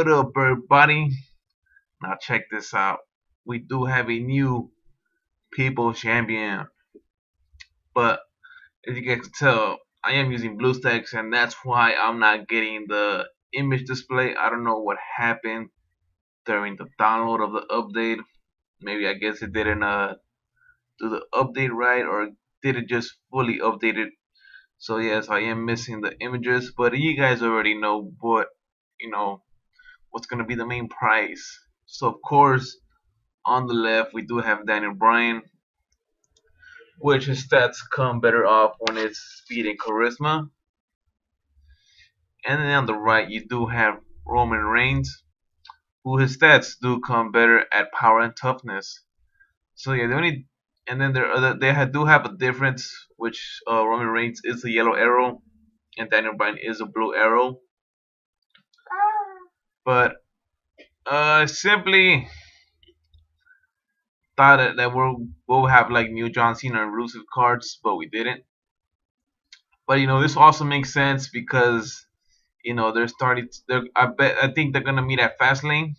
What up, everybody? Now check this out. We do have a new people champion, but as you guys can tell, I am using BlueStacks, and that's why I'm not getting the image display. I don't know what happened during the download of the update. Maybe I guess it didn't do the update right, or did it just fully update it? So yes, I am missing the images, but you guys already know what's gonna be the main prize. So of course, on the left we do have Daniel Bryan, which his stats come better off when it's speed and charisma. And then on the right you do have Roman Reigns, who his stats do come better at power and toughness. So yeah, and then do have a difference, which Roman Reigns is a yellow arrow and Daniel Bryan is a blue arrow. But simply thought that we'll have like new John Cena and Rusev cards, but we didn't. But this also makes sense because they're starting. I think they're gonna meet at Fastlane,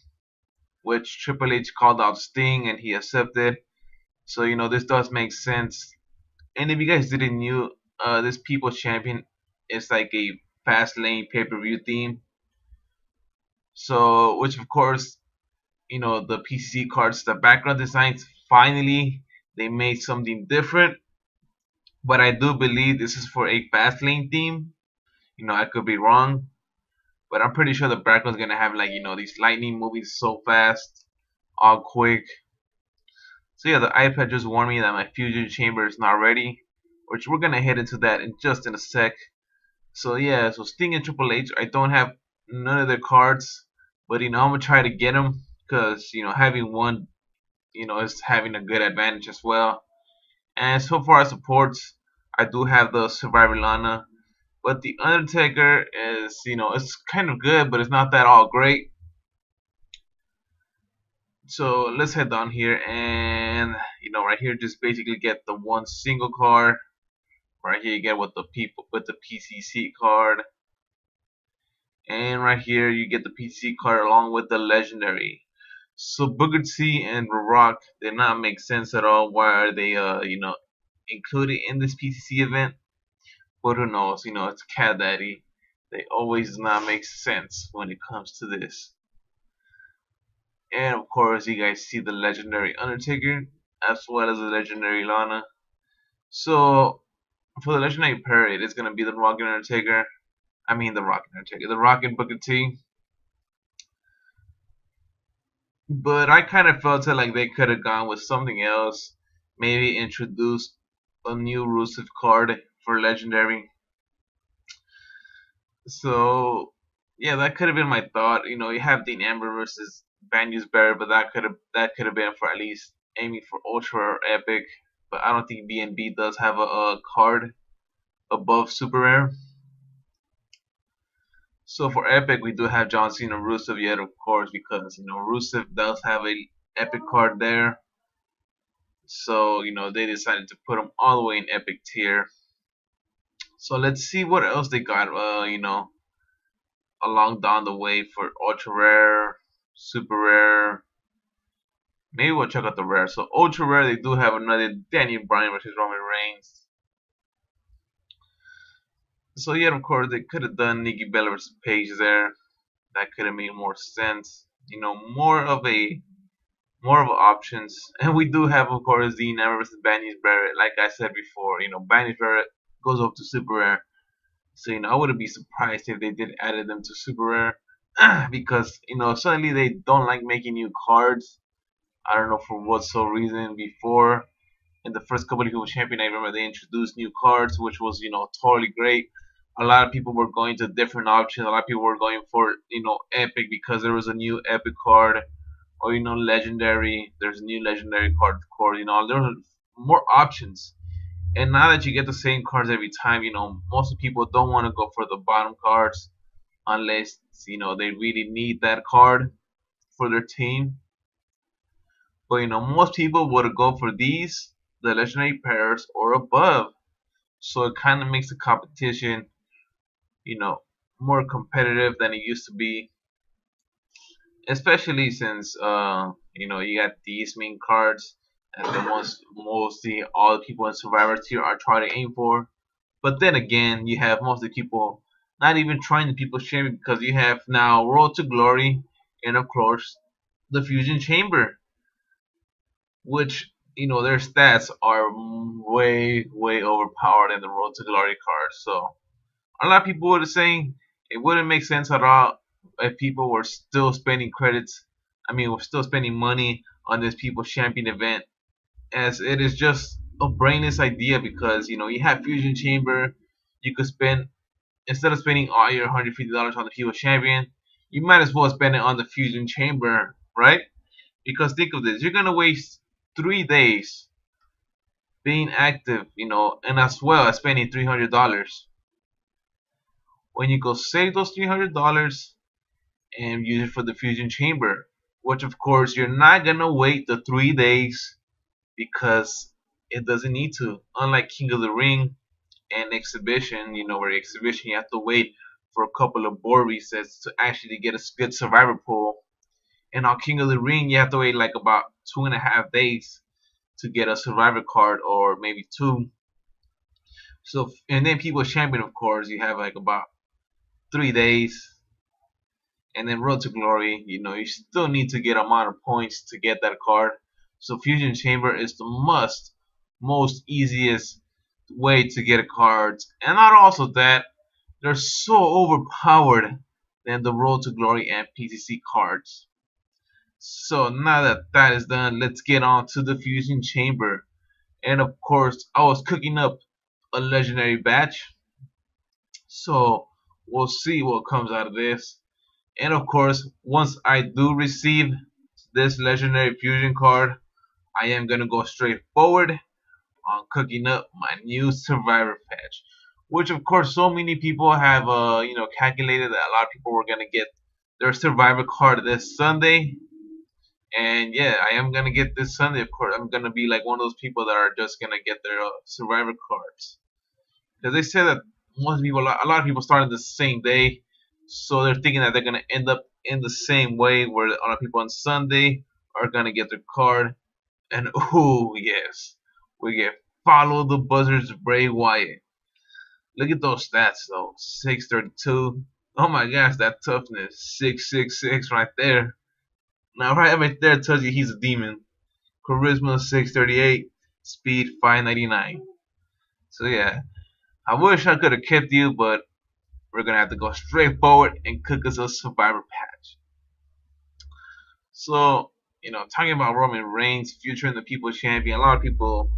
which Triple H called out Sting and he accepted. So this does make sense. And if you guys didn't know, this People's Champion is like a Fastlane pay-per-view theme. So which of course the PCC cards, the background designs, finally they made something different. But I do believe this is for a Fastlane theme. I could be wrong, but I'm pretty sure the background's gonna have like these lightning moving so fast, all quick. So yeah, the iPad just warned me that my fusion chamber is not ready, which we're gonna head into that in just in a sec. So yeah, so Sting and Triple H, I don't have none of their cards, but I'm gonna try to get them because having one is having a good advantage as well. And so far as supports, I do have the Survivor Lana, but the Undertaker is it's kind of good, but it's not that all great. So let's head down here, and right here just basically get the one single card. Right here you get with the PCC card, and right here you get the PCC card along with the legendary. So Booker T and The Rock did not make sense at all. Why are they included in this PCC event? But who knows? It's Cat Daddy. They always do not make sense when it comes to this. And of course, you guys see the legendary Undertaker as well as the legendary Lana. So for the legendary pair, it is gonna be the Rock and Undertaker. I mean the Rock and Undertaker, the Rock and Booker T. But I kind of felt like they could have gone with something else. Maybe introduced a new Rusev card for legendary. So yeah, that could have been my thought. You have Dean Amber versus Banyu's Barrett, but that could have been for at least aiming for Ultra or Epic. But I don't think BNB does have a card above Super Rare. So for Epic, we do have John Cena and Rusev yet, of course, because Rusev does have a Epic card there. So they decided to put him all the way in Epic tier. So let's see what else they got. Along down the way for Ultra Rare, Super Rare. Maybe we'll check out the rare. So Ultra Rare, they do have another Daniel Bryan versus Roman Reigns. So yeah, of course they could have done Nikki Bella versus Paige there. That could have made more sense. More of options. And we do have, of course, Dean Amber versus Banyu's Barrett. Like I said before, Banyu's Barrett goes up to Super Rare. So I wouldn't be surprised if they did added them to Super Rare. Because suddenly they don't like making new cards. I don't know for what reason. Before, in the first couple of People Champion, I remember they introduced new cards, which was totally great. A lot of people were going to different options. A lot of people were going for Epic because there was a new Epic card, or Legendary. There's a new Legendary card, of course. There were more options. And now that you get the same cards every time, most people don't want to go for the bottom cards unless they really need that card for their team. But most people would go for these, the legendary pairs or above. So it kind of makes the competition, more competitive than it used to be. especially since you got these main cards and the mostly all the people in Survivor tier are trying to aim for. But then again, you have most of the people not even trying the People's Chamber because you have now Road to Glory and of course the Fusion Chamber, which their stats are way overpowered in the Road to Glory cards. So a lot of people were saying it wouldn't make sense at all if people were still spending credits. I mean, we're still spending money on this People's Champion event, as it is just a brainless idea because you have Fusion Chamber. You could spend, instead of spending all your $150 on the People's Champion, you might as well spend it on the Fusion Chamber, right? Because think of this, you're gonna waste 3 days being active, and as well as spending $300. When you go save those $300 and use it for the Fusion Chamber, which of course you're not gonna wait the 3 days because it doesn't need to. Unlike King of the Ring and Exhibition, where Exhibition you have to wait for a couple of board resets to actually get a good survivor pool. And on King of the Ring, you have to wait like about 2.5 days to get a survivor card, or maybe two. So, and then People's Champion, of course, you have like about 3 days. And then Road to Glory, you still need to get amount of points to get that card. So Fusion Chamber is the most easiest way to get cards. And not also that, they're so overpowered than the Road to Glory and PCC cards. So now that that is done, let's get on to the Fusion Chamber. And of course, I was cooking up a legendary batch. So we'll see what comes out of this. And of course, once I do receive this legendary fusion card, I am gonna go straight forward on cooking up my new survivor patch. Which of course so many people have calculated that a lot of people were gonna get their survivor card this Sunday. And yeah, I am gonna get this Sunday, of course. I'm gonna be like one of those people that are just gonna get their survivor cards. Because they said that most people, a lot of people started the same day, so they're thinking that they're gonna end up in the same way, where a lot of people on Sunday are gonna get their card. And oh yes, we get Follow the Buzzards Bray Wyatt. Look at those stats though, 632. Oh my gosh, that toughness, 666 right there. Now right there tells you he's a demon. Charisma 638, speed 599. So yeah, I wish I could have kept you, but we're gonna have to go straight forward and cook us a survivor patch. So, talking about Roman Reigns, future in the People's Champion, a lot of people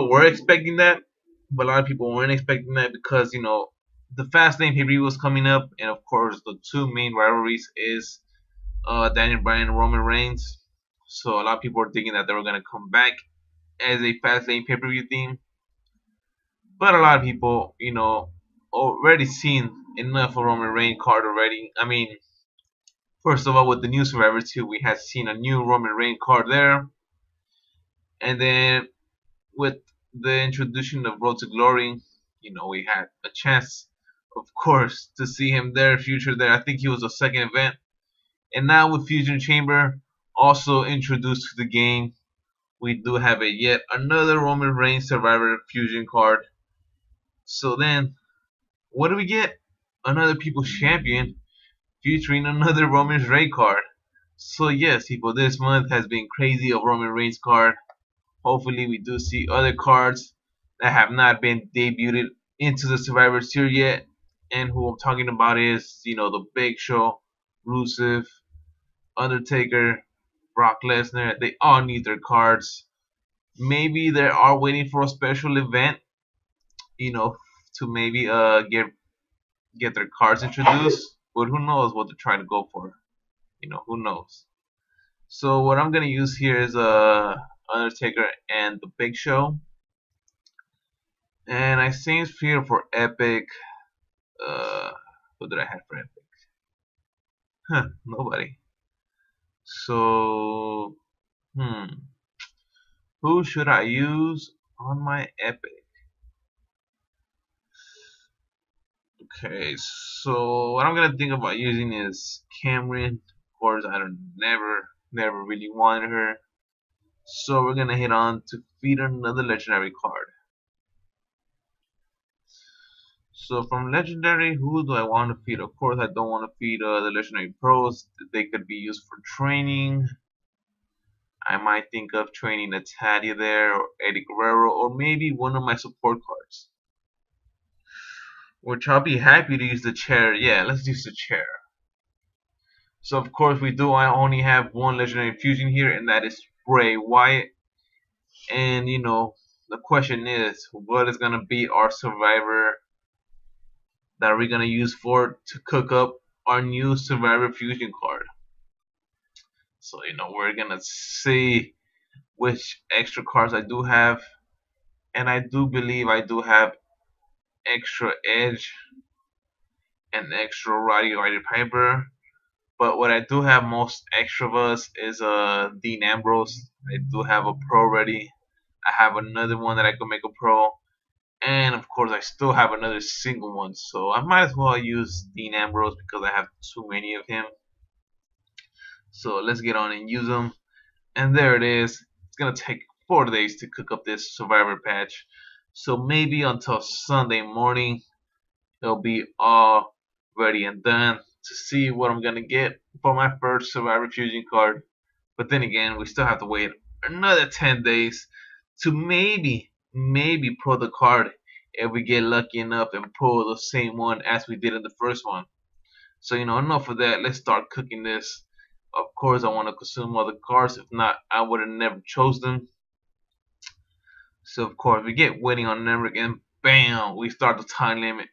were expecting that, but a lot of people weren't expecting that because the Fastlane pay-per-view was coming up, and of course the two main rivalries is Daniel Bryan and Roman Reigns. So a lot of people were thinking that they were gonna come back as a Fastlane pay-per-view theme. But a lot of people, already seen enough of Roman Reigns card already. I mean, first of all, with the new Survivor 2, we had seen a new Roman Reigns card there. And then with the introduction of Road to Glory, we had a chance, of course, to see him there, future there. I think he was the second event. And now with Fusion Chamber also introduced to the game, we do have yet another Roman Reigns Survivor Fusion card. So then, what do we get? Another People's Champion featuring another Roman Reigns card. So yes, people, this month has been crazy of Roman Reigns card. Hopefully we do see other cards that have not been debuted into the Survivor Series yet. And who I'm talking about is, the Big Show, Rusev, Undertaker, Brock Lesnar. They all need their cards. Maybe they are waiting for a special event, to maybe get their cards introduced. But who knows what they're trying to go for? Who knows? So what I'm gonna use here is Undertaker and the Big Show, and I think here for Epic. What did I have for Epic? Nobody. So who should I use on my Epic? Okay, so what I'm gonna think about using is Cameron. Of course, I don't never really wanted her. So we're gonna hit on to feed another legendary card. So from legendary, who do I want to feed? Of course, I don't want to feed the legendary pros. They could be used for training. I might think of training Natalia there, or Eddie Guerrero, or maybe one of my support cards. Which I'll be happy to use the chair. Yeah, let's use the chair. So of course we do. I only have one legendary fusion here, and that is Bray Wyatt. And the question is, what is gonna be our survivor that we're gonna use for to cook up our new survivor fusion card? So we're gonna see which extra cards I do have, and I do believe I do have extra Edge and extra Roddy Piper. But what I do have most extra of us is Dean Ambrose. I do have a pro ready. I have another one that I could make a pro. And of course I still have another single one. So I might as well use Dean Ambrose because I have too many of him. So let's get on and use them. And there it is. It's gonna take 4 days to cook up this survivor patch. So maybe until Sunday morning it'll be all ready and done to see what I'm gonna get for my first survivor fusion card. But then again, we still have to wait another 10 days to maybe pull the card if we get lucky enough and pull the same one as we did in the first one. So enough of that. Let's start cooking this. Of course I want to consume other cards. If not, I would have never chose them. So of course we get waiting on Nemric, and bam, we start the time limit.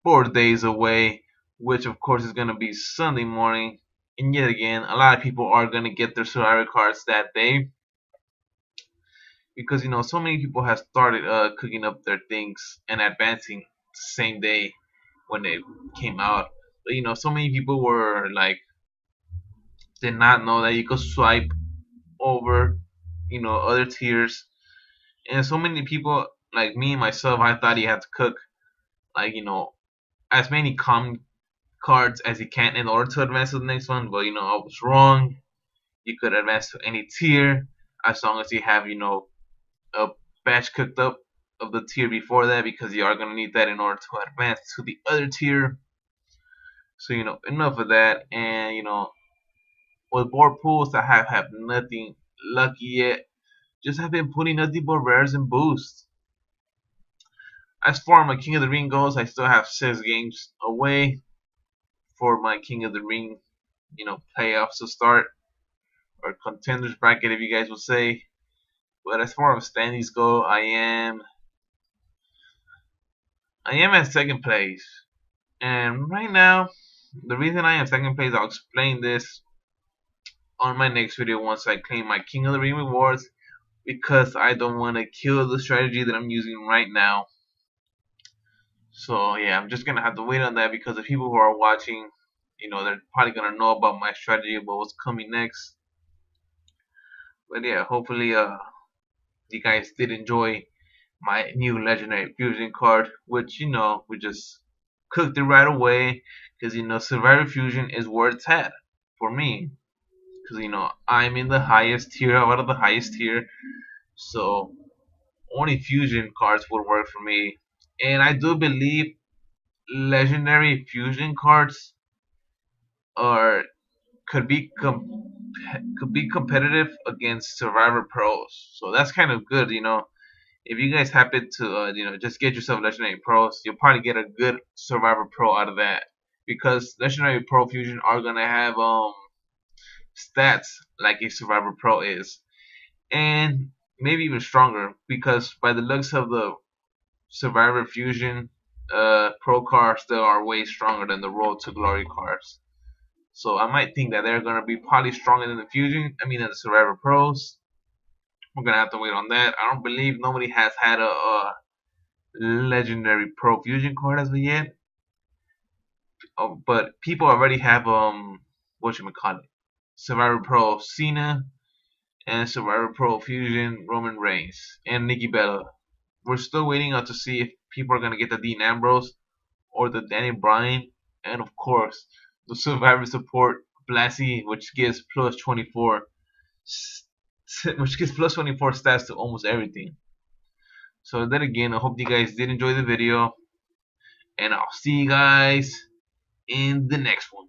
4 days away, which of course is going to be Sunday morning. And yet again, a lot of people are going to get their survivor cards that day, because so many people have started cooking up their things and advancing the same day when they came out. But so many people were like, did not know that you could swipe over other tiers. And so many people like me myself, I thought you had to cook like as many common cards as you can in order to advance to the next one. But I was wrong. You could advance to any tier as long as you have a batch cooked up of the tier before that, because you are going to need that in order to advance to the other tier. So enough of that. And with board pools, I have nothing lucky yet. Just have been putting nothing but rares and boosts. As far as my King of the Ring goes, I still have 6 games away for my King of the Ring playoffs to start, or contenders bracket if you guys would say. But as far as standings go, I am at second place. And right now, the reason I am second place, I'll explain this on my next video once I claim my King of the Ring rewards, because I don't want to kill the strategy that I'm using right now. So yeah, I'm just gonna have to wait on that, because the people who are watching, they're probably gonna know about my strategy, about what's coming next. But yeah, hopefully you guys did enjoy my new legendary fusion card, which we just cooked it right away, because survivor fusion is where it's at for me, because I'm in the highest tier, out of the highest tier. So only fusion cards would work for me. And I do believe legendary fusion cards are could be competitive against survivor pros. So that's kind of good. If you guys happen to just get yourself legendary pros, you'll probably get a good survivor pro out of that, because legendary pro fusion are gonna have stats like a survivor pro is, and maybe even stronger, because by the looks of the survivor fusion pro cards, they are way stronger than the Road to Glory cards. So I might think that they're gonna be probably stronger than the fusion. I mean, than the survivor pros. We're gonna have to wait on that. I don't believe nobody has had a legendary pro fusion card as of yet. Oh, but people already have what you call it, Survivor Pro Cena and Survivor Pro Fusion Roman Reigns and Nikki Bella. We're still waiting to see if people are gonna get the Dean Ambrose, or the Danny Bryan, and of course the Survivor Support Blassie, which gives plus 24, which gives plus 24 stats to almost everything. So then again, I hope you guys did enjoy the video, and I'll see you guys in the next one.